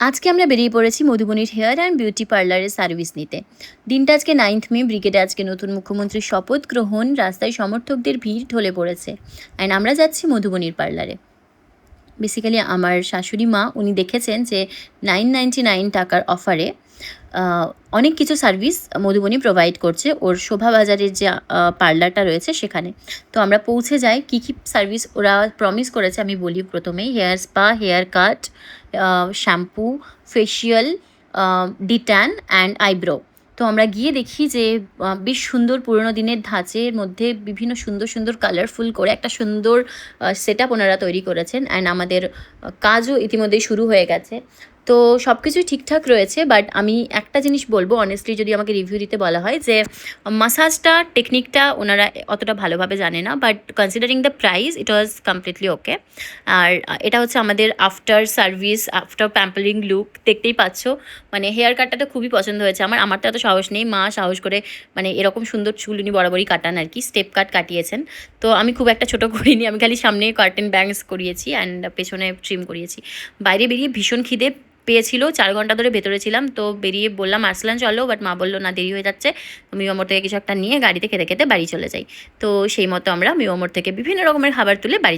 আজকে আমরা বেরিয়ে পড়েছি মধুবনীর হেয়ার অ্যান্ড বিউটি পার্লারের সার্ভিস নিতে। দিনটা আজকে 9th মে, ব্রিগেডে আজকে নতুন মুখ্যমন্ত্রীর শপথ গ্রহণ, রাস্তায় সমর্থকদের ভিড় ঢলে পড়েছে। অ্যান্ড আমরা যাচ্ছি মধুবনীর পার্লারে। বেসিক্যালি আমার শাশুড়ি মা উনি দেখেছেন যে 999 টাকার অফারে অনেক কিছু সার্ভিস মধুবনী প্রোভাইড করছে ওর শোভাবাজারের যে পার্লারটা রয়েছে সেখানে। তো আমরা পৌঁছে যাই। কী কী সার্ভিস ওরা প্রমিস করেছে আমি বলি প্রথমেই। Hair spa, hair cut, shampoo, facial, detan and eyebrow. তো আমরা গিয়ে দেখি যে বেশ সুন্দর পুরোনো দিনের ধাঁচের মধ্যে বিভিন্ন সুন্দর সুন্দর কালারফুল করে একটা সুন্দর সেট আপ ওনারা তৈরি করেছেন। অ্যান্ড আমাদের কাজও ইতিমধ্যেই শুরু হয়ে গেছে। তো সব কিছুই ঠিকঠাক রয়েছে, বাট আমি একটা জিনিস বলবো, অনেস্টলি যদি আমাকে রিভিউ দিতে বলা হয়, যে মাসাজটা টেকনিকটা ওনারা অতটা ভালোভাবে জানে না, but considering the price it was completely okay. আর এটা হচ্ছে আমাদের after service, after pampering look. দেখতেই পাচ্ছ, মানে হেয়ার কাটটা তো খুবই পছন্দ হয়েছে আমার তো এত সাহস নেই, মা সাহস করে মানে এরকম সুন্দর চুল উনি বরাবরই কাটান আর কি, স্টেপ কাট কাটিয়েছেন। তো আমি খুব একটা ছোটো করিনি, আমি খালি সামনে কার্টেন ব্যাংস করিয়েছি অ্যান্ড পেছনে ট্রিম করিয়েছি। বাইরে বেরিয়ে ভীষণ খিদে পেয়েছিল, 4 ঘন্টা ধরে ভেতরে ছিলাম। তো বেরিয়ে বললাম আর্সলান চলো, বাট মা বললো না, দেরি হয়ে যাচ্ছে, মিওমোর থেকে কিছু একটা নিয়ে গাড়িতে খেতে খেতে বাড়ি চলে যাই। তো সেই মতো আমরা মিওমোর থেকে বিভিন্ন রকমের খাবার তুলে বাড়ি